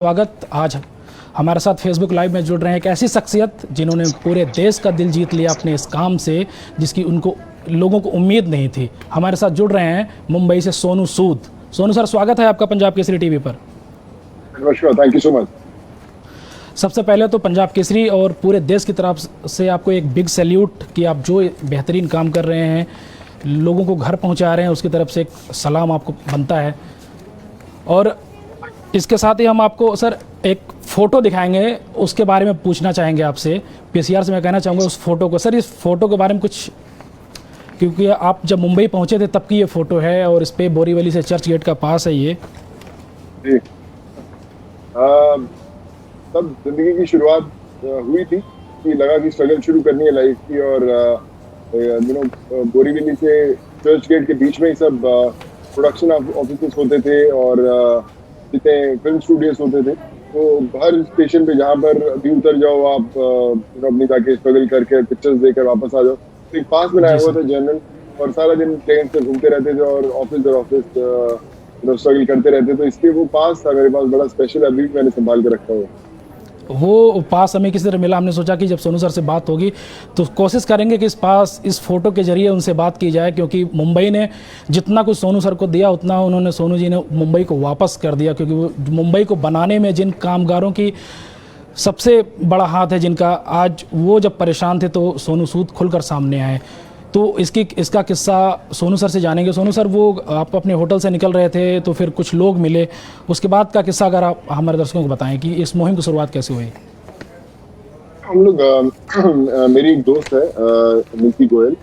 स्वागत। आज हमारे साथ फेसबुक लाइव में जुड़ रहे हैं एक ऐसी शख्सियत जिन्होंने पूरे देश का दिल जीत लिया अपने इस काम से, जिसकी उनको लोगों को उम्मीद नहीं थी। हमारे साथ जुड़ रहे हैं मुंबई से सोनू सूद। सोनू सर, स्वागत है आपका पंजाब केसरी टीवी पर। नमस्कार, थैंक यू सो मच। सबसे पहले तो पंजाब केसरी और पूरे देश की तरफ से आपको एक बिग सैल्यूट कि आप जो बेहतरीन काम कर रहे हैं, लोगों को घर पहुँचा रहे हैं, उसकी तरफ से एक सलाम आपको बनता है। और इसके साथ ही हम आपको सर एक फ़ोटो दिखाएंगे, उसके बारे में पूछना चाहेंगे आपसे। पीसीआर से मैं कहना चाहूँगा उस फ़ोटो को, सर इस फ़ोटो के बारे में कुछ, क्योंकि आप जब मुंबई पहुँचे थे तब की ये फ़ोटो है और इस पे बोरीवली से चर्च गेट का पास है ये जी। तब जिंदगी की शुरुआत हुई थी कि लगा कि स्ट्रगल शुरू करनी है लाइफ की, और बोरीवली से चर्च गेट के बीच में ही सब प्रोडक्शन ऑफिस होते थे और जितने फिल्म स्टूडियोज होते थे। तो हर स्टेशन पे जहाँ पर भी उतर जाओ आप अपनी जाके स्ट्रगल करके पिक्चर्स देकर वापस आ जाओ। तो एक पास बनाया हुआ था जनरल, और सारा दिन ट्रेन से घूमते रहते थे और ऑफिस स्ट्रगल करते रहते। तो इसलिए वो पास था मेरे पास बड़ा स्पेशल, अभी भी मैंने संभाल के रखा हुआ। वो पास हमें किसी तरह मिला। हमने सोचा कि जब सोनू सर से बात होगी तो कोशिश करेंगे कि इस फ़ोटो के ज़रिए उनसे बात की जाए, क्योंकि मुंबई ने जितना कुछ सोनू सर को दिया उतना उन्होंने सोनू जी ने मुंबई को वापस कर दिया। क्योंकि वो मुंबई को बनाने में जिन कामगारों की सबसे बड़ा हाथ है, जिनका आज वो जब परेशान थे तो सोनू सूद खुलकर सामने आए। तो इसका किस्सा सोनू सर से जानेंगे। सोनू सर, वो आप अपने होटल से निकल रहे थे तो फिर कुछ लोग मिले, उसके बाद का किस्सा अगर आप हमारे दर्शकों को बताएं कि इस मुहिम की शुरुआत कैसे हुई। हम लोग मेरी एक दोस्त है नीति गोयल,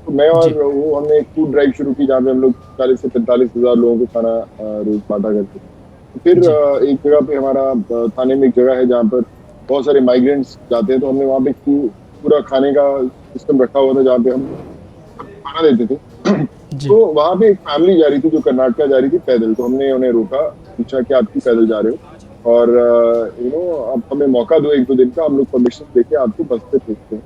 तो मैं और वो हमने एक फूड ड्राइव शुरू की जहाँ पे हम लोग 40 से 45 हज़ार लोगों को खाना रोज बांटा करते थे। फिर एक जगह पे हमारा थाने में एक जगह है जहाँ पर बहुत सारे माइग्रेंट्स जाते हैं, तो हमने वहाँ पे पूरा खाने का सिस्टम रखा हुआ था जहाँ पे हम खाना देते थे। तो वहाँ पे एक फैमिली जा रही थी जो कर्नाटका जा रही थी पैदल। तो हमने उन्हें रोका, पूछा कि आप क्यों पैदल जा रहे हो, और आप हमें मौका दो एक दो दिन का, हम लोग परमिशन देके आपको बस पे भेजते हैं।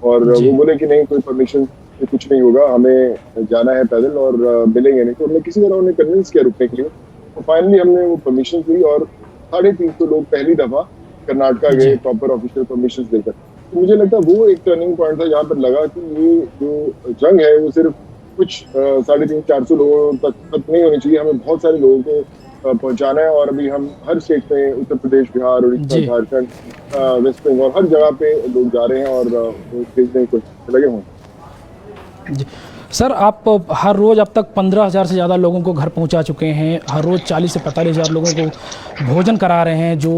और वो बोले कि नहीं, कोई परमिशन से कुछ नहीं होगा, हमें जाना है पैदल और मिलेंगे नहीं। तो हमने किसी तरह उन्हें कन्विंस किया रुकने के लिए। तो फाइनली हमने वो परमिशन ली और 350 लोग पहली दफा कर्नाटका गए प्रॉपर ऑफिशियल परमिशन देकर। मुझे लगता है वो एक टर्निंग पॉइंट था जहाँ पर लगा कि ये जो जंग है वो सिर्फ कुछ 350-400 लोगों तक नहीं होनी चाहिए, हमें बहुत सारे लोगों को पहुंचाना है। और अभी हम हर स्टेट में, उत्तर प्रदेश, बिहार, उड़ीसा, झारखंड, वेस्ट बंगाल, हर जगह पे लोग जा रहे हैं और भेजने की कोशिश लगे हों। सर, आप हर रोज़ अब तक 15,000 से ज़्यादा लोगों को घर पहुंचा चुके हैं। हर रोज़ 40 से 45 हज़ार लोगों को भोजन करा रहे हैं जो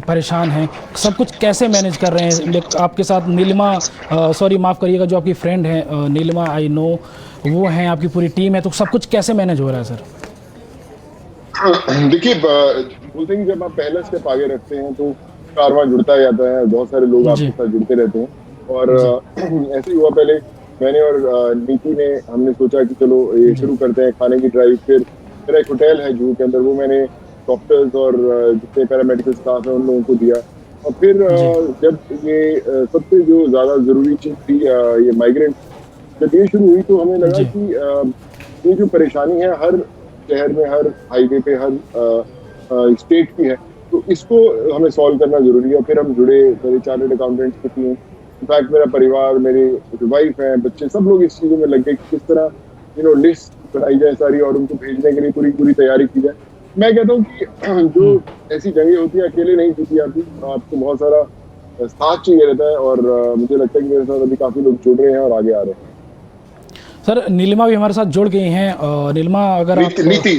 परेशान हैं। सब कुछ कैसे मैनेज कर रहे हैं? आपके साथ नीलिमा, सॉरी माफ़ करिएगा, जो आपकी फ्रेंड है नीलिमा, आई नो, वो हैं, आपकी पूरी टीम है। तो सब कुछ कैसे मैनेज हो रहा है सर? देखिए, बोलते हैं कि जब आप पहला स्टेप आगे रखते हैं तो कारवां जुड़ता जाता है, बहुत सारे लोग आपके साथ जुड़ते रहते हैं। और ऐसे ही हुआ, पहले मैंने और नीति ने हमने सोचा कि चलो ये शुरू करते हैं खाने की ड्राइव। फिर मेरा एक होटल है जूहू के अंदर, वो मैंने डॉक्टर्स और जितने पैरामेडिकल स्टाफ है उन लोगों को दिया। और फिर जब ये सबसे जो ज़्यादा ज़रूरी चीज़ थी, ये माइग्रेंट, जब ये शुरू हुई तो हमें लगा कि ये जो परेशानी है हर शहर में, हर हाईवे पे, हर स्टेट की है, तो इसको हमें सॉल्व करना जरूरी है। फिर हम जुड़े, मेरे चार्टर्ड अकाउंटेंट्स की टीम, इनफैक्ट मेरा परिवार, मेरे जो वाइफ है, बच्चे, सब लोग इस चीज़ों में लग गए कि किस तरह लिस्ट बनाई जाए सारी और उनको भेजने के लिए पूरी तैयारी की जाए। मैं कहता हूँ कि जो ऐसी जंगें होती हैं अकेले नहीं जीती जाती, आपको बहुत सारा साथ चाहिए रहता है। और मुझे लगता है कि मेरे साथ अभी काफ़ी लोग जुड़ रहे हैं और आगे आ रहे हैं। सर, नीलिमा भी हमारे साथ जुड़ गई हैं। नीलिमा, अगर आप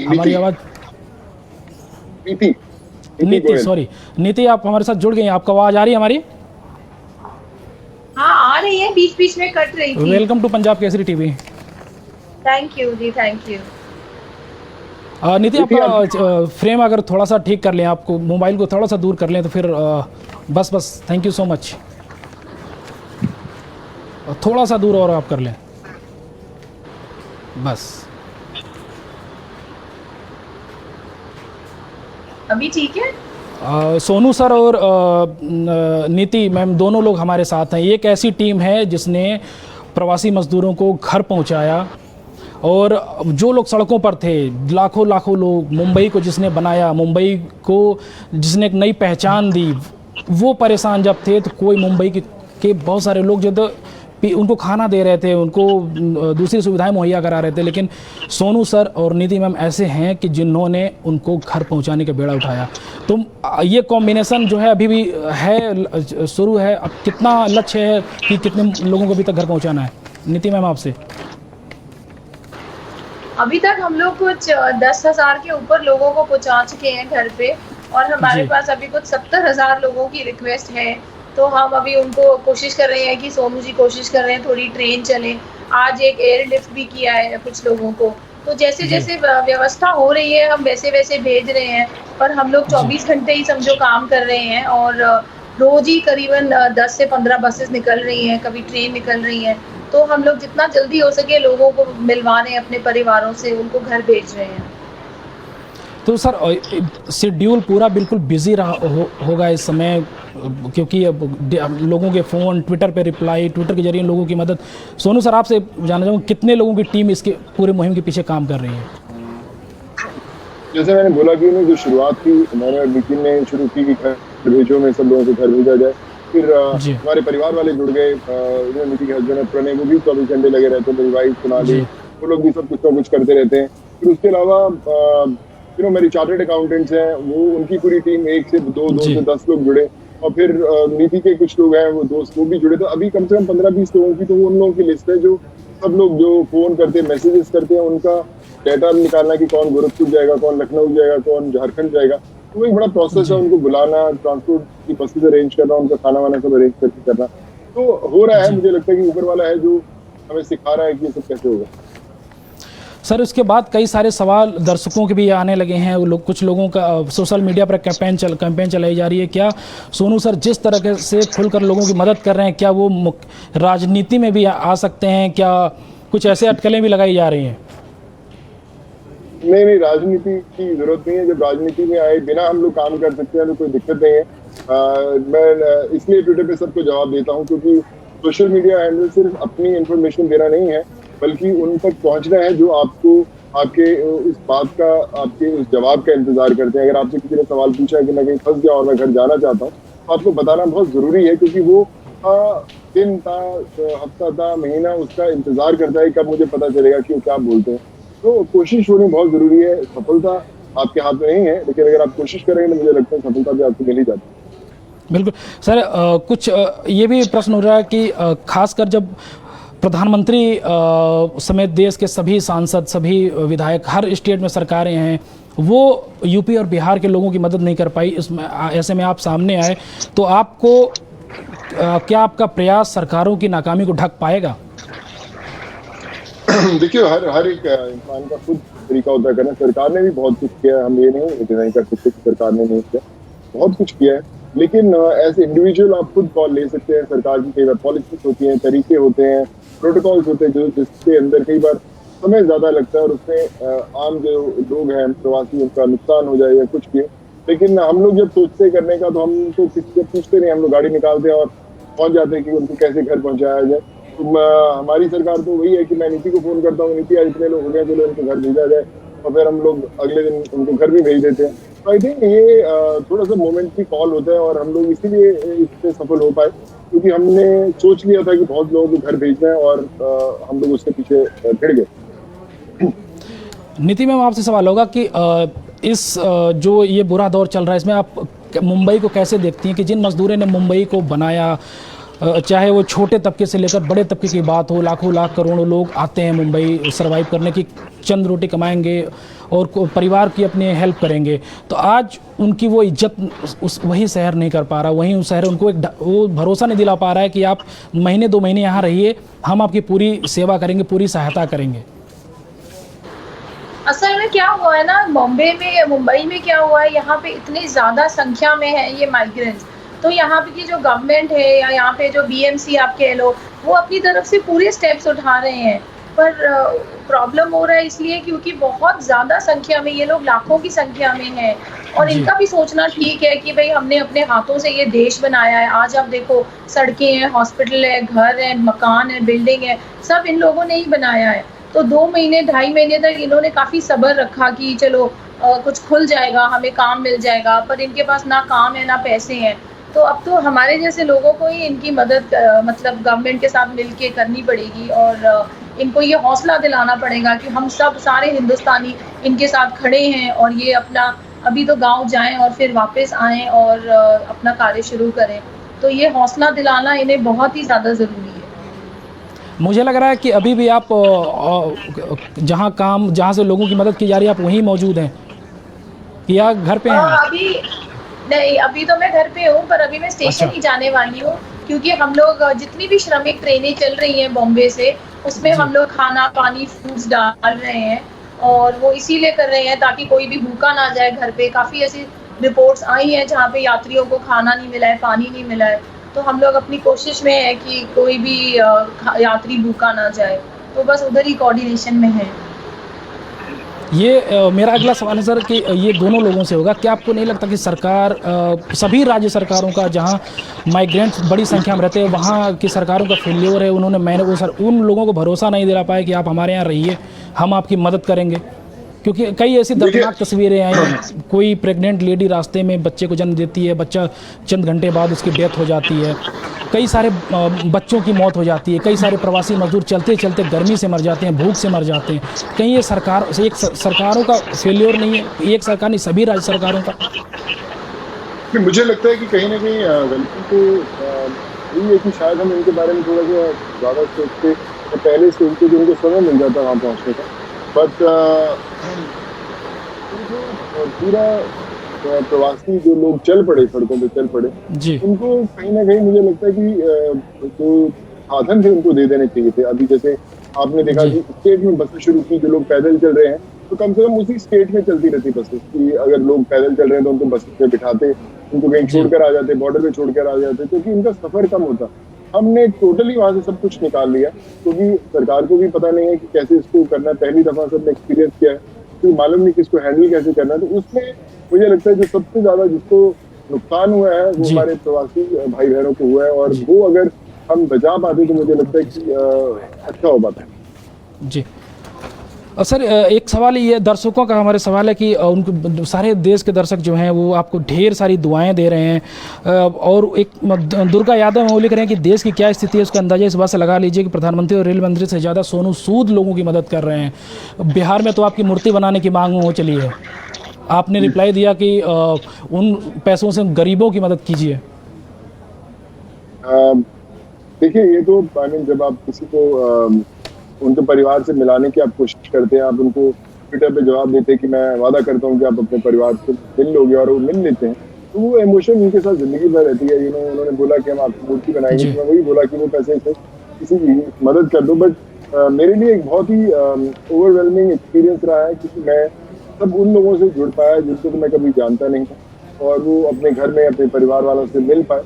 हमारी आवाज़, नीति, सॉरी नीति, आप हमारे साथ जुड़ गई हैं, आपको आवाज़ आ रही है हमारी? हाँ, आ रही है, बीच बीच में कट रही थी। Welcome to Punjab Kesari TV. Thank you ji, thank you. Niti, आपका फ्रेम अगर थोड़ा सा ठीक कर लें, आपको मोबाइल को थोड़ा सा दूर कर लें तो फिर बस थैंक यू सो मच। थोड़ा सा दूर और आप कर लें बस। अभी ठीक है? सोनू सर और नीति मैम दोनों लोग हमारे साथ हैं। ये एक ऐसी टीम है जिसने प्रवासी मजदूरों को घर पहुंचाया और जो लोग सड़कों पर थे, लाखों लाखों लोग, मुंबई को जिसने बनाया, मुंबई को जिसने एक नई पहचान दी, वो परेशान जब थे तो कोई मुंबई के बहुत सारे लोग जो तो उनको खाना दे रहे थे, उनको दूसरी सुविधाएं मुहैया करा रहे थे, लेकिन सोनू सर और निधि मैम ऐसे हैं कि जिन्होंने उनको घर पहुंचाने का बेड़ा उठाया। तो ये कॉम्बिनेशन जो है अभी भी है, शुरू है। अब कितना लक्ष्य है कि कितने लोगों को अभी तक घर पहुंचाना है, निधि मैम आपसे? अभी तक हम लोग कुछ 10,000 के ऊपर लोगों को पहुंचा चुके हैं घर पे, और हमारे पास अभी कुछ 70,000 लोगों की रिक्वेस्ट है। तो हम अभी उनको कोशिश कर रहे हैं कि सोनू जी कोशिश कर रहे हैं थोड़ी ट्रेन चले। आज एक एयर लिफ्ट भी किया है कुछ लोगों को। तो जैसे जैसे व्यवस्था हो रही है हम वैसे वैसे भेज रहे हैं, पर हम लोग 24 घंटे ही समझो काम कर रहे हैं, और रोज ही करीबन 10 से 15 बसेस निकल रही हैं, कभी ट्रेन निकल रही हैं। तो हम लोग जितना जल्दी हो सके लोगों को मिलवा रहे हैं अपने परिवारों से, उनको घर भेज रहे हैं। तो सर शेड्यूल पूरा बिल्कुल बिजी होगा इस समय, क्योंकि अब लोगों के फ़ोन, ट्विटर पे रिप्लाई, ट्विटर के जरिए लोगों की मदद। सोनू सर आपसे जानना चाहूँगा कितने लोगों की टीम इसके पूरे मुहिम के पीछे काम कर रही है? जैसे मैंने बोला कि जो शुरुआत थी मैंने और नितिन ने शुरू की कि घर भेजो में सब लोगों को घर भेजा जाए। फिर हमारे परिवार वाले जुड़ गए, नितिन के हस्बैंड प्रणय, वो भी 24 घंटे लगे रहते हैं, मेरी वाइफ सोनाली, वो लोग भी सब कुछ ना कुछ करते रहते हैं। फिर उसके अलावा मेरी चार्टर्ड अकाउंटेंट्स हैं, वो उनकी पूरी टीम 1 से 2 से 10 लोग जुड़े, और फिर नीति के कुछ लोग हैं वो दोस्त, वो भी जुड़े। तो अभी कम से कम 15-20 लोगों की तो वो उन लोगों की लिस्ट है जो सब लोग जो फोन करते हैं, मैसेजेस करते हैं, उनका डाटा निकालना कि कौन गोरखपुर जाएगा, कौन लखनऊ जाएगा, कौन झारखंड जाएगा। तो एक बड़ा प्रोसेस है, उनको बुलाना, ट्रांसपोर्ट की बसेज अरेंज करना, उनका खाना वाना सब अरेंज करके करना। तो हो रहा है, मुझे लगता है कि ऊपर वाला है जो हमें सिखा रहा है कि ये सब कैसे होगा। सर उसके बाद कई सारे सवाल दर्शकों के भी आने लगे हैं, वो लोग, कुछ लोगों का सोशल मीडिया पर कैंपेन चलाई जा रही है। क्या सोनू सर जिस तरह से खुलकर लोगों की मदद कर रहे हैं, क्या वो राजनीति में भी आ सकते हैं? क्या कुछ ऐसे अटकलें भी लगाई जा रही हैं? नहीं, राजनीति की जरूरत नहीं है। जब राजनीति में आए बिना हम लोग काम कर सकते हैं तो कोई दिक्कत नहीं है। मैं इसलिए ट्विटर पे सबको जवाब देता हूँ, क्योंकि सोशल मीडिया हैंडल सिर्फ अपनी इंफॉर्मेशन देना नहीं है, बल्कि उन तक पहुंचना है जो आपको आपके उस बात का, आपके उस जवाब का इंतजार करते हैं। अगर आपसे किसी ने सवाल पूछा है कि मैं कहीं फंस गया और मैं घर जाना चाहता हूँ, तो आपको बताना बहुत जरूरी है, क्योंकि वो दिन था, हफ्ता था, महीना उसका इंतजार करता है कब मुझे पता चलेगा कि वो क्या बोलते हैं। तो कोशिश होनी बहुत जरूरी है। सफलता आपके हाथ में नहीं है, लेकिन अगर आप कोशिश करेंगे तो मुझे लगता है सफलता भी आपको मिल ही जाती है। बिल्कुल सर, कुछ ये भी प्रश्न हो रहा है कि खासकर जब प्रधानमंत्री समेत देश के सभी सांसद, सभी विधायक, हर स्टेट में सरकारें हैं, वो यूपी और बिहार के लोगों की मदद नहीं कर पाई, इसमें ऐसे में आप सामने आए, तो आपको क्या आपका प्रयास सरकारों की नाकामी को ढक पाएगा? देखिए, हर एक इंसान का खुद तरीका होता है करना। सरकार ने भी बहुत कुछ किया है, हम ये नहीं कर सकते कि सरकार ने नहीं किया, बहुत कुछ किया है। लेकिन एज इंडिविजुअल आप खुद कॉल ले सकते हैं। सरकार की कई बार पॉलिसीज होती हैं, तरीके होते हैं, प्रोटोकॉल्स होते हैं, जो जिसके अंदर कई बार समय ज्यादा लगता है और उसमें आम जो लोग हैं प्रवासी, उनका नुकसान हो जाए या कुछ भी। लेकिन हम लोग जब सोचते हैं करने का, तो हम तो किसी से पूछते नहीं, हम लोग गाड़ी निकालते हैं और पहुंच जाते हैं कि उनको कैसे घर पहुंचाया जाए। तो हमारी सरकार तो वही है कि मैं नीति को फोन करता हूँ, नीति आज इतने लोग हो गए, चलो उनको घर भेजा जाए, और फिर हम लोग अगले दिन उनको घर भी भेज देते हैं। तो आई थिंक ये थोड़ा सा मोमेंट की कॉल होता है, और हम लोग इसीलिए इससे सफल हो पाए, क्योंकि हमने सोच लिया था कि बहुत लोगों को घर भेजना है, और हम लोग उसके पीछे भिड़ गए। नीति मैम, आपसे सवाल होगा कि इस जो ये बुरा दौर चल रहा है, इसमें आप मुंबई को कैसे देखती हैं कि जिन मजदूरों ने मुंबई को बनाया, चाहे वो छोटे तबके से लेकर बड़े तबके की बात हो, लाखों लाख करोड़ों लोग आते हैं मुंबई सर्वाइव करने की, चंद रोटी कमाएंगे और परिवार की अपनी हेल्प करेंगे, तो आज उनकी वो इज्जत वही शहर नहीं कर पा रहा, वहीं उस शहर उनको वो भरोसा नहीं दिला पा रहा है कि आप महीने 2 महीने यहाँ रहिए, हम आपकी पूरी सेवा करेंगे, पूरी सहायता करेंगे। असल में क्या हुआ है ना, मुंबई में क्या हुआ है, यहाँ पे इतनी ज़्यादा संख्या में है ये माइग्रेंट्स, तो यहाँ पे की जो गवर्नमेंट है या यहाँ पे जो बीएमसी आप कह लो, वो अपनी तरफ से पूरे स्टेप्स उठा रहे हैं, पर प्रॉब्लम हो रहा है इसलिए क्योंकि बहुत ज़्यादा संख्या में ये लोग, लाखों की संख्या में हैं, और इनका भी सोचना ठीक है कि भाई हमने अपने हाथों से ये देश बनाया है। आज आप देखो, सड़कें हैं, हॉस्पिटल है, घर है, मकान है, बिल्डिंग है, सब इन लोगों ने ही बनाया है। तो 2 महीने 2.5 महीने तक इन्होंने काफ़ी सब्र रखा कि चलो कुछ खुल जाएगा, हमें काम मिल जाएगा, पर इनके पास ना काम है ना पैसे हैं। तो अब तो हमारे जैसे लोगों को ही इनकी मदद मतलब गवर्नमेंट के साथ मिलके करनी पड़ेगी और इनको ये हौसला दिलाना पड़ेगा कि हम सब सारे हिंदुस्तानी इनके साथ खड़े हैं और ये अपना अभी तो गाँव जाएँ और फिर वापस आएँ और अपना कार्य शुरू करें। तो ये हौसला दिलाना इन्हें बहुत ही ज़्यादा ज़रूरी है। मुझे लग रहा है कि अभी भी आप जहाँ से लोगों की मदद की जा रही है आप वहीं मौजूद हैं या घर पे हैं? अभी नहीं, अभी तो मैं घर पे हूँ, पर अभी मैं स्टेशन ही जाने वाली हूँ क्योंकि हम लोग जितनी भी श्रमिक ट्रेनें चल रही हैं बॉम्बे से, उसमें हम लोग खाना पानी फ्रूट्स डाल रहे हैं और वो इसीलिए कर रहे हैं ताकि कोई भी भूखा ना जाए घर पे। काफ़ी ऐसी रिपोर्ट्स आई हैं जहाँ पे यात्रियों को खाना नहीं मिला है, पानी नहीं मिला है, तो हम लोग अपनी कोशिश में है कि कोई भी यात्री भूखा ना जाए, तो बस उधर ही कोऑर्डिनेशन में है। ये मेरा अगला सवाल है सर कि ये दोनों लोगों से होगा, क्या आपको नहीं लगता कि सरकार सभी राज्य सरकारों का जहाँ माइग्रेंट्स बड़ी संख्या में रहते हैं वहाँ की सरकारों का फेल्योर है, उन लोगों को भरोसा नहीं दिला पाए कि आप हमारे यहाँ रहिए, हम आपकी मदद करेंगे? क्योंकि कई ऐसी दर्दनाक तस्वीरें आई हैं, कोई प्रेग्नेंट लेडी रास्ते में बच्चे को जन्म देती है, बच्चा चंद घंटे बाद उसकी डेथ हो जाती है, कई सारे बच्चों की मौत हो जाती है, कई सारे प्रवासी मजदूर चलते चलते गर्मी से मर जाते हैं, भूख से मर जाते हैं। कहीं ये सरकारों का फेल्योर नहीं है, एक सरकार नहीं सभी राज्य सरकारों का? मुझे लगता है कि कहीं ना कहीं गलती तो यही है कि शायद हम इनके बारे में थोड़ा सा ज़्यादा सोचते पहले से उनको जो उनको समय मिल जाता वहाँ पहुँचने का। बट पूरा प्रवासी जो लोग चल पड़े, सड़कों पे चल पड़े जी, उनको कहीं ना कहीं मुझे लगता है कि जो साधन थे उनको दे देने चाहिए थे। अभी जैसे आपने देखा कि स्टेट में बसें शुरू की, जो लोग पैदल चल रहे हैं तो कम से कम उसी स्टेट में चलती रहती बसें कि अगर लोग पैदल चल रहे हैं तो उनको बस पे बिठाते, उनको कहीं छोड़कर आ जाते, बॉर्डर पे छोड़कर आ जाते, क्योंकि उनका सफर कम होता। हमने टोटली वहां से सब कुछ निकाल लिया क्योंकि सरकार को भी पता नहीं है कि कैसे इसको करना है। पहली दफा सबने एक्सपीरियंस किया है तो मालूम नहीं कि इसको हैंडल कैसे करना है। तो उसमें मुझे लगता है जो सबसे ज्यादा जिसको नुकसान हुआ है वो हमारे प्रवासी भाई बहनों को हुआ है और वो अगर हम बचा पाते तो मुझे लगता है कि अच्छा हो पाता है। जी सर, एक सवाल ये दर्शकों का हमारे सवाल है कि उनको सारे देश के दर्शक जो हैं वो आपको ढेर सारी दुआएं दे रहे हैं और एक दुर्गा यादव वो लिख रहे हैं कि देश की क्या स्थिति है उसका अंदाजा इस बात से लगा लीजिए कि प्रधानमंत्री और रेल मंत्री से ज़्यादा सोनू सूद लोगों की मदद कर रहे हैं। बिहार में तो आपकी मूर्ति बनाने की मांग हो चली है, आपने रिप्लाई दिया कि उन पैसों से गरीबों की मदद कीजिए। देखिए ये तो जब आप किसी को उनके परिवार से मिलाने की आप कोशिश करते हैं, आप उनको ट्विटर पे जवाब देते हैं कि मैं वादा करता हूँ कि आप अपने परिवार से मिल लोगे और वो मिल लेते हैं, तो वो इमोशन उनके साथ जिंदगी भर रहती है। उन्होंने बोला कि हम आपकी मूर्ति बनाएंगे, तो मैं वही बोला कि वो पैसे से किसी की मदद कर दो। बट मेरे लिए एक बहुत ही ओवरवेलमिंग एक्सपीरियंस रहा है क्योंकि मैं सब उन लोगों से जुड़ पाया जिनको मैं कभी जानता नहीं था और वो अपने घर में अपने परिवार वालों से मिल पाए।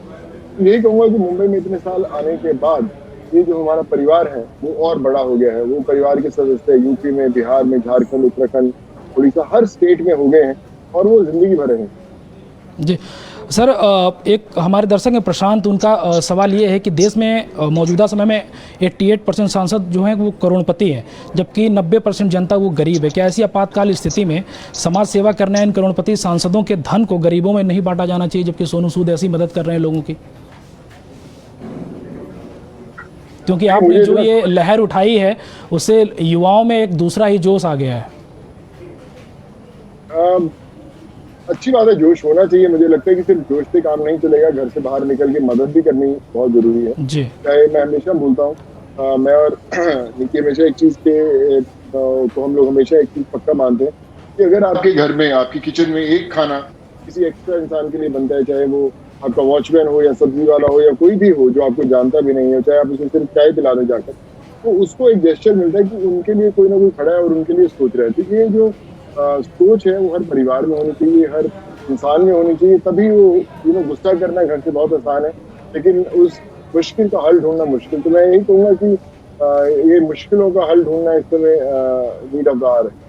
यही कहूँगा कि मुंबई में इतने साल आने के बाद ये जो हमारा परिवार है वो और बड़ा हो गया है। वो परिवार के सदस्य यूपी में, बिहार में, झारखंड, उत्तराखंड, उड़ीसा हर स्टेट में हो गए हैं और वो जिंदगी भर रहेंगे। जी सर, एक हमारे दर्शक हैं प्रशांत, उनका सवाल ये है कि देश में मौजूदा समय में 88% सांसद जो हैं वो करोड़पति हैं जबकि 90% जनता वो गरीब है। क्या ऐसी आपातकाल स्थिति में समाज सेवा करना इन करोड़पति सांसदों के धन को गरीबों में नहीं बांटा जाना चाहिए जबकि सोनू सूद ऐसी मदद कर रहे हैं लोगों की? क्योंकि आपने जो ये लहर उठाई है उससे युवाओं में एक दूसरा ही जोश आ गया है। अच्छी बात है, जोश होना चाहिए। मुझे लगता है कि सिर्फ जोश से काम नहीं चलेगा, घर से बाहर निकल के मदद भी करनी बहुत जरूरी है जी। चाहे मैं हमेशा बोलता हूँ, मैं और निकी हमेशा एक चीज के तो हम लोग हमेशा एक चीज पक्का मानते हैं कि अगर आपके घर में, आपकी किचन में एक खाना किसी एक्स्ट्रा इंसान के लिए बनता है, चाहे वो आपका वॉचमैन हो या सब्जी वाला हो या कोई भी हो जो आपको जानता भी नहीं है, चाहे आप उसे सिर्फ चाय पिला दें जाकर, तो उसको एक जेस्चर मिलता है कि उनके लिए कोई ना कोई खड़ा है और उनके लिए सोच रहा है। तो ये जो सोच है वो हर परिवार में होनी चाहिए, हर इंसान में होनी चाहिए, तभी वो गुस्सा करना घर से बहुत आसान है लेकिन उस मुश्किल का हल ढूंढना मुश्किल। तो मैं यही कहूँगा कि ये मुश्किलों का हल ढूंढना इस समय नीड ऑफ द आवर है।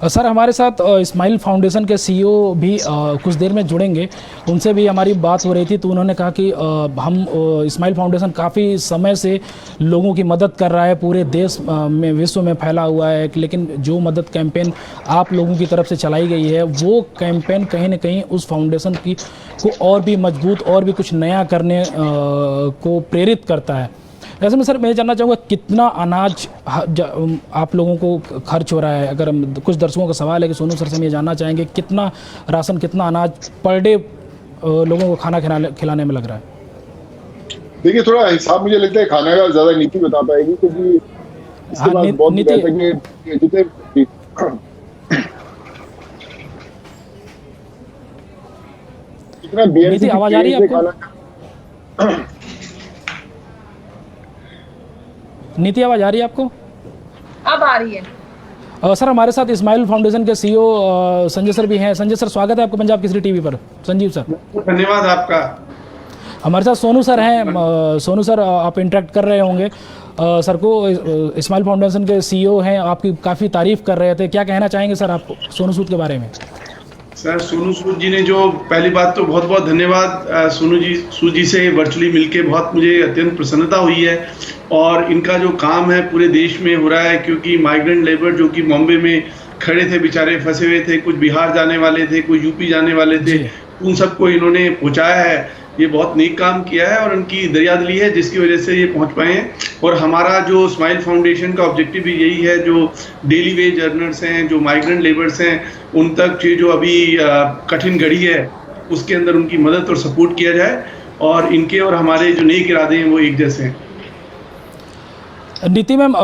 सर हमारे साथ इस्माइल फाउंडेशन के सीईओ भी कुछ देर में जुड़ेंगे, उनसे भी हमारी बात हो रही थी तो उन्होंने कहा कि हम इस्माइल फाउंडेशन काफ़ी समय से लोगों की मदद कर रहा है, पूरे देश में विश्व में फैला हुआ है, लेकिन जो मदद कैंपेन आप लोगों की तरफ से चलाई गई है वो कैंपेन कहीं ना कहीं उस फाउंडेशन की को और भी मजबूत और भी कुछ नया करने को प्रेरित करता है। ऐसे में सर मैं जानना चाहूँगा कितना अनाज आप लोगों को खर्च हो रहा है? अगर हम कुछ दर्शकों का सवाल है कि सोनू सर से हम ये जानना चाहेंगे कितना राशन, कितना अनाज पर डे लोगों को खाना खिलाने में लग रहा है? देखिए थोड़ा हिसाब मुझे लगता है खाना का ज्यादा नीति बता पाएगी, क्योंकि इसके बाद बहुत जितने नीति आवाज आ रही है आपको? नीति आवाज आ रही है आपको? अब आ रही है। सर हमारे साथ इस्माइल फाउंडेशन के सीईओ संजय सर भी हैं। संजय सर स्वागत है आपको पंजाब केसरी टीवी पर। संजीव सर धन्यवाद आपका। हमारे साथ सोनू सर हैं। सोनू सर आप इंटरेक्ट कर रहे होंगे सर को, इस्माइल फाउंडेशन के सीईओ हैं, आपकी काफ़ी तारीफ कर रहे थे, क्या कहना चाहेंगे सर आप सोनू सूद के बारे में? सर सोनू सूद जी ने जो पहली बात तो बहुत बहुत धन्यवाद। सोनू जी सूद जी से वर्चुअली मिलके बहुत मुझे अत्यंत प्रसन्नता हुई है, और इनका जो काम है पूरे देश में हो रहा है, क्योंकि माइग्रेंट लेबर जो कि बॉम्बे में खड़े थे, बेचारे फंसे हुए थे, कुछ बिहार जाने वाले थे, कुछ यूपी जाने वाले थे, उन सबको इन्होंने पहुंचाया है। ये बहुत नेक काम किया है और उनकी दरियादिली है जिसकी वजह से ये पहुंच पाए हैं। और हमारा जो स्माइल फाउंडेशन का ऑब्जेक्टिव भी यही है, जो डेली वेज अर्नर्स हैं, जो माइग्रेंट लेबर्स हैं, उन तक ये जो अभी कठिन घड़ी है उसके अंदर उनकी मदद और सपोर्ट किया जाए, और इनके और हमारे जो नेक इरादे हैं वो एक जैसे हैं। नीति मैम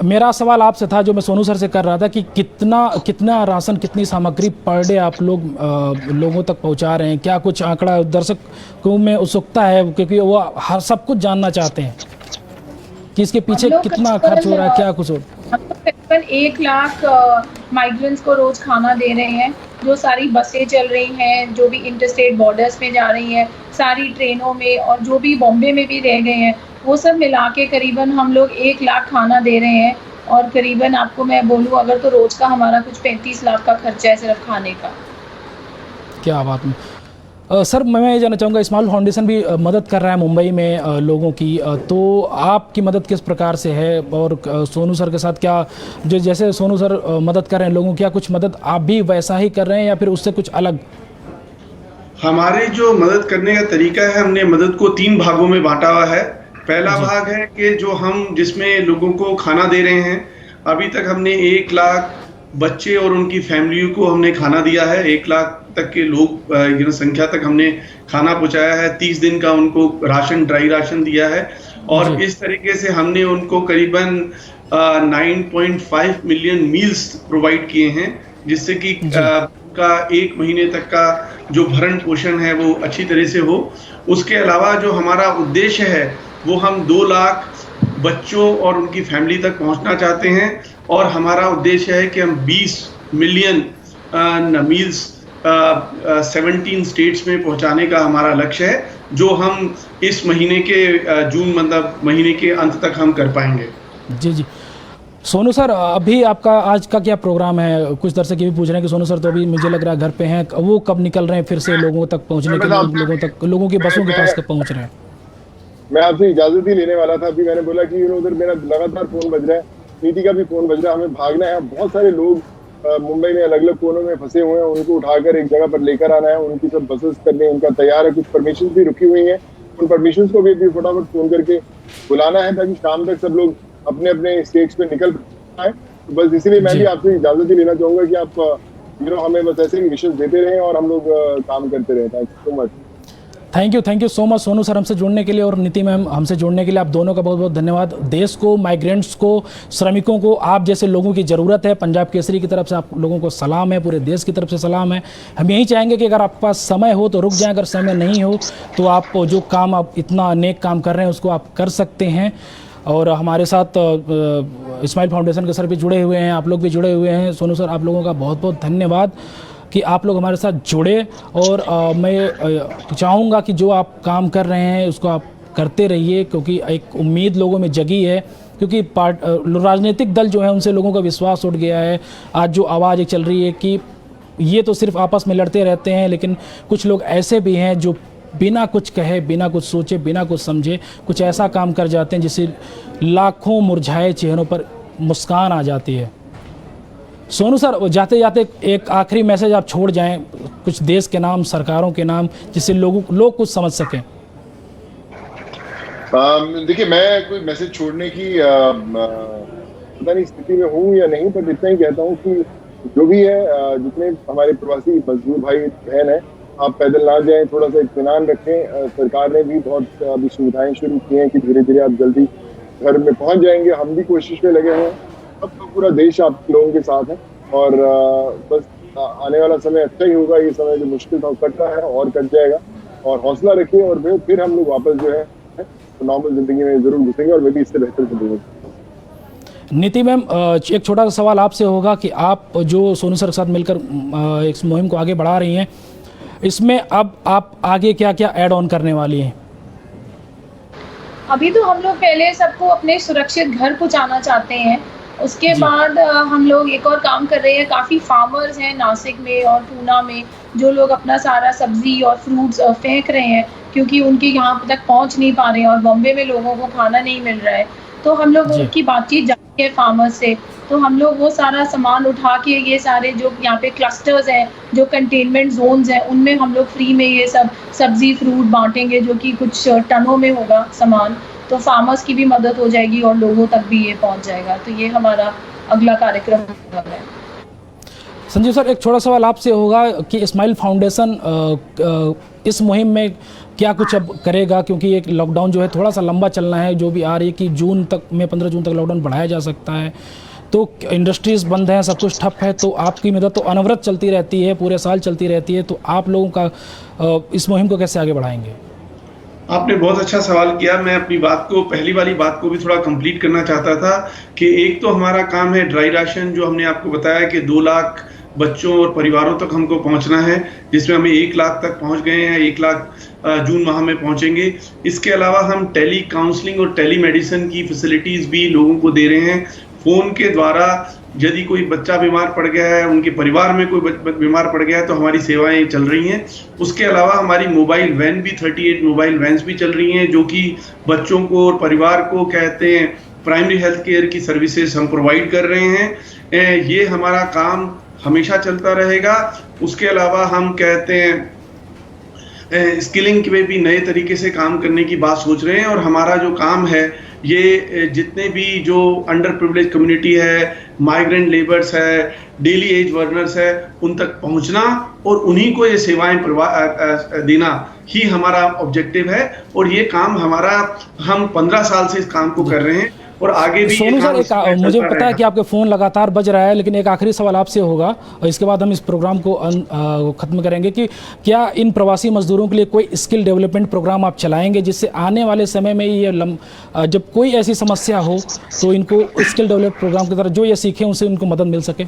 मेरा सवाल आपसे था जो मैं सोनू सर से कर रहा था कि कितना राशन, कितनी सामग्री पर डे आप लोगों तक पहुंचा रहे हैं? क्या कुछ आंकड़ा दर्शकों में उत्सुकता है, क्योंकि वो हर सब कुछ जानना चाहते हैं कि इसके पीछे कितना खर्च हो रहा है, क्या कुछ हो? हम तो तकरीबन 1 लाख माइग्रेंट्स को रोज खाना दे रहे हैं। जो सारी बसें चल रही हैं, जो भी इंटरस्टेट बॉर्डर्स में जा रही हैं, सारी ट्रेनों में, और जो भी बॉम्बे में भी रह गए हैं, वो सब मिला के करीबन हम लोग 1 लाख खाना दे रहे हैं। और करीबन आपको मैं बोलूँ अगर तो रोज का हमारा कुछ 35 लाख का खर्चा है सिर्फ खाने का। क्या बात है। सर मैं ये जानना चाहूँगा इस्माइल फाउंडेशन भी मदद कर रहा है मुंबई में लोगों की, तो आपकी मदद किस प्रकार से है? और सोनू सर के साथ क्या, जो जैसे सोनू सर मदद कर रहे हैं लोगों की, क्या कुछ मदद आप भी वैसा ही कर रहे हैं या फिर उससे कुछ अलग? हमारे जो मदद करने का तरीका है, हमने मदद को 3 भागों में बांटा हुआ है। पहला भाग है कि जो हम जिसमें लोगों को खाना दे रहे हैं, अभी तक हमने 1 लाख बच्चे और उनकी फैमिलियों को हमने खाना दिया है। 1 लाख तक के लोग संख्या तक हमने खाना पहुंचाया है। 30 दिन का उनको राशन, ड्राई राशन दिया है, और इस तरीके से हमने उनको करीबन 9.5 मिलियन मील्स प्रोवाइड किए हैं, जिससे कि का 1 महीने तक का जो भरण पोषण है वो अच्छी तरह से हो। उसके अलावा जो हमारा उद्देश्य है वो हम 2 लाख बच्चों और उनकी फैमिली तक पहुंचना चाहते हैं, और हमारा उद्देश्य है कि हम 20 मिलियन मील्स 17 स्टेट्स में पहुंचाने का हमारा लक्ष्य है, जो हम इस महीने के जून मतलब महीने के अंत तक हम कर पाएंगे। जी। सोनू सर अभी आपका आज का क्या प्रोग्राम है? कुछ दर्शक ये भी पूछ रहे हैं कि सोनू सर तो अभी मुझे लग रहा है घर पे हैं, वो कब निकल रहे हैं फिर से लोगों तक पहुंचने के लिए, लोगों की बसों के पास कब पहुंच रहे हैं? मैं आपसे इजाजत ही लेने वाला था। अभी मैंने बोला कि उधर मेरा लगातार फोन बज रहा है, नीति का भी फोन बज रहा है, हमें भागना है। बहुत सारे लोग मुंबई में अलग अलग कोनों में फंसे हुए हैं, उनको उठाकर एक जगह पर लेकर आना है, उनकी सब बसेस करने उनका तैयार है। कुछ परमिशन भी रुकी हुई हैं, उन परमिशन को भी फटाफट फोन करके बुलाना है ताकि शाम तक सब लोग अपने अपने स्टेट्स पे निकल पाए। तो बस इसीलिए मैं भी आपसे इजाजत ही लेना चाहूंगा कि आप हमें बस ऐसे ही विशेष देते रहें और हम लोग काम करते रहें। Thank you so much. Thank you so much Sonu sir हमसे जुड़ने के लिए, और नीति मैम हमसे जुड़ने के लिए। आप दोनों का बहुत बहुत धन्यवाद। देश को, माइग्रेंट्स को, श्रमिकों को, आप जैसे लोगों की ज़रूरत है। पंजाब केसरी की तरफ से आप लोगों को सलाम है, पूरे देश की तरफ से सलाम है। हम यही चाहेंगे कि अगर आपके पास समय हो तो रुक जाएं, अगर समय नहीं हो तो आप जो काम आप इतना नेक काम कर रहे हैं उसको आप कर सकते हैं। और हमारे साथ इस्माइल फाउंडेशन के सर भी जुड़े हुए हैं, आप लोग भी जुड़े हुए हैं। सोनू सर आप लोगों का बहुत बहुत धन्यवाद कि आप लोग हमारे साथ जुड़े, और मैं चाहूँगा कि जो आप काम कर रहे हैं उसको आप करते रहिए, क्योंकि एक उम्मीद लोगों में जगी है क्योंकि राजनीतिक दल जो है उनसे लोगों का विश्वास उठ गया है। आज जो आवाज़ एक चल रही है कि ये तो सिर्फ आपस में लड़ते रहते हैं, लेकिन कुछ लोग ऐसे भी हैं जो बिना कुछ कहे, बिना कुछ सोचे, बिना कुछ समझे कुछ ऐसा काम कर जाते हैं जिससे लाखों मुरझाए चेहरों पर मुस्कान आ जाती है। सोनू सर, जाते जाते एक आखिरी मैसेज आप छोड़ जाएं कुछ देश के नाम, सरकारों के नाम, जिससे लोग कुछ समझ सकें। देखिए, मैं कोई मैसेज छोड़ने की पता नहीं स्थिति में हूँ या नहीं, पर इतना ही कहता हूँ कि जो भी है, जितने हमारे प्रवासी मजदूर भाई बहन हैं, आप पैदल ना जाएं, थोड़ा सा इत्मीनान रखें। सरकार ने भी बहुत अभी सुविधाएं शुरू की हैं कि धीरे धीरे आप जल्दी घर में पहुंच जाएंगे। हम भी कोशिश में लगे हैं, अब तो पूरा देश आप लोगों के साथ है और बस आने वाला समय अच्छा ही होगा। ये समय जो मुश्किल था वो कट रहा है और कट जाएगा, और हौसला रखिए और फिर हम लोग वापस जो है नॉर्मल जिंदगी में जरूर घुसेंगे और वे भी इससे बेहतर जिंदगी। नीति मैम, एक छोटा सा सवाल आपसे होगा कि आप जो सोनू सर के साथ मिलकर इस मुहिम को आगे बढ़ा रही हैं, इसमें अब आप आगे क्या क्या ऐड ऑन करने वाली हैं? अभी तो हम लोग पहले सबको अपने सुरक्षित घर पहुंचाना चाहते हैं। उसके बाद हम लोग एक और काम कर रहे हैं। काफ़ी फार्मर्स हैं नासिक में और पूना में जो लोग अपना सारा सब्जी और फ्रूट्स फेंक रहे हैं क्योंकि उनके यहाँ तक पहुँच नहीं पा रहे हैं और बॉम्बे में लोगों को खाना नहीं मिल रहा है। तो हम लोग उनकी बातचीत जारी है फार्मर्स से, तो हम लोग वो सारा सामान उठा के ये सारे जो यहाँ पे क्लस्टर्स हैं, जो कंटेनमेंट जोन्स हैं, उनमें हम लोग फ्री में ये सब सब्जी फ्रूट बांटेंगे, जो कि कुछ टनों में होगा सामान। तो फार्मर्स की भी मदद हो जाएगी और लोगों तक भी ये पहुंच जाएगा। तो ये हमारा अगला कार्यक्रम है। संजीव सर, एक छोटा सवाल आपसे होगा कि स्माइल फाउंडेशन इस मुहिम में क्या कुछ अब करेगा, क्योंकि एक लॉकडाउन जो है थोड़ा सा लंबा चलना है, जो भी आ रही है कि जून तक में 15 जून तक लॉकडाउन बढ़ाया जा सकता है, तो इंडस्ट्रीज़ बंद हैं, सब कुछ ठप है, तो आपकी मदद तो अनवरत चलती रहती है, पूरे साल चलती रहती है, तो आप लोगों का इस मुहिम को कैसे आगे बढ़ाएंगे? आपने बहुत अच्छा सवाल किया। मैं अपनी बात को, पहली वाली बात को भी थोड़ा कंप्लीट करना चाहता था कि एक तो हमारा काम है ड्राई राशन, जो हमने आपको बताया कि 2 लाख बच्चों और परिवारों तक हमको पहुंचना है, जिसमें हमें 1 लाख तक पहुंच गए हैं, 1 लाख जून माह में पहुंचेंगे। इसके अलावा हम टेली काउंसलिंग और टेली मेडिसिन की फैसिलिटीज़ भी लोगों को दे रहे हैं। फ़ोन के द्वारा यदि कोई बच्चा बीमार पड़ गया है, उनके परिवार में कोई बीमार पड़ गया है, तो हमारी सेवाएं चल रही हैं। उसके अलावा हमारी मोबाइल वैन भी 38 मोबाइल वैन्स भी चल रही हैं, जो कि बच्चों को और परिवार को कहते हैं प्राइमरी हेल्थ केयर की सर्विसेज हम प्रोवाइड कर रहे हैं। ये हमारा काम हमेशा चलता रहेगा। उसके अलावा हम कहते हैं स्किलिंग में भी नए तरीके से काम करने की बात सोच रहे हैं, और हमारा जो काम है ये जितने भी जो अंडर प्रिविलेज कम्युनिटी है, माइग्रेंट लेबर्स है, डेली एज वर्कर्स है, उन तक पहुंचना और उन्हीं को ये सेवाएं देना ही हमारा ऑब्जेक्टिव है। और ये काम हमारा, हम 15 साल से इस काम को कर रहे हैं और आगे भी। सोनू सर, मुझे पता है कि आपके फ़ोन लगातार बज रहा है, लेकिन एक आखिरी सवाल आपसे होगा और इसके बाद हम इस प्रोग्राम को ख़त्म करेंगे कि क्या इन प्रवासी मजदूरों के लिए कोई स्किल डेवलपमेंट प्रोग्राम आप चलाएंगे, जिससे आने वाले समय में ये जब कोई ऐसी समस्या हो तो इनको स्किल डेवलपमेंट प्रोग्राम की तरह जो ये सीखें उनसे उनको मदद मिल सके?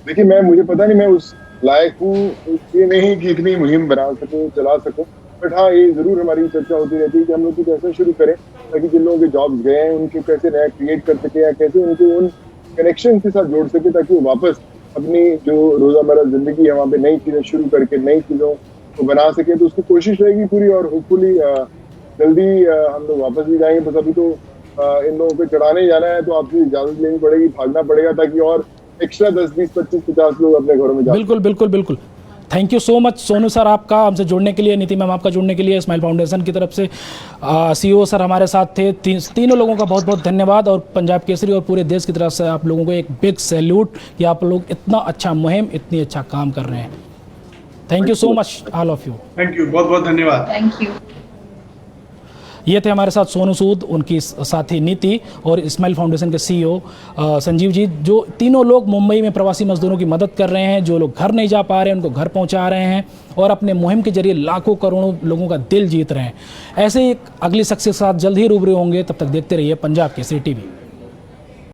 देखिए, मुझे पता नहीं मैं उस लायक हूँ ये नहीं कि इतनी मुहिम बना सकूँ, चला सकूँ, बट हाँ, ये जरूर हमारी चर्चा होती रहती है कि हम लोग कुछ ऐसा शुरू करें ताकि जिन लोगों के जॉब्स गए हैं उनको कैसे नया क्रिएट कर सके, या कैसे उनको उन कनेक्शन के साथ जोड़ सके ताकि वो वापस अपनी जो रोजामर्रा जिंदगी है वहाँ पे नई चीजें शुरू करके नई चीजों को बना सके। तो उसकी कोशिश रहेगी पूरी, और होपफुली जल्दी हम लोग वापस भी जाएंगे। बस अभी तो इन लोगों को चढ़ाने जाना है, तो आपसे इजाजत लेनी पड़ेगी, भागना पड़ेगा ताकि और एक्स्ट्रा 10, 20, 25, 50 लोग अपने घरों में जाए। बिल्कुल बिल्कुल बिल्कुल। Thank you so much Sonu sir, आपका हमसे जुड़ने के लिए, नीति मैम आपका जुड़ने के लिए, स्माइल फाउंडेशन की तरफ से CEO सर हमारे साथ थे। तीनों लोगों का बहुत बहुत धन्यवाद, और पंजाब केसरी और पूरे देश की तरफ से आप लोगों को एक बिग सैल्यूट कि आप लोग इतना अच्छा मुहिम, इतनी अच्छा काम कर रहे हैं। Thank you so much all of you. Thank you, बहुत बहुत धन्यवाद। Thank you. ये थे हमारे साथ सोनू सूद, उनकी साथी नीति और स्माइल फाउंडेशन के CEO संजीव जी, जो तीनों लोग मुंबई में प्रवासी मजदूरों की मदद कर रहे हैं। जो लोग घर नहीं जा पा रहे हैं उनको घर पहुंचा रहे हैं और अपने मुहिम के जरिए लाखों करोड़ों लोगों का दिल जीत रहे हैं। ऐसे ही अगली शख्स के साथ जल्द ही रूबरू होंगे, तब तक देखते रहिए पंजाब केसरी TV।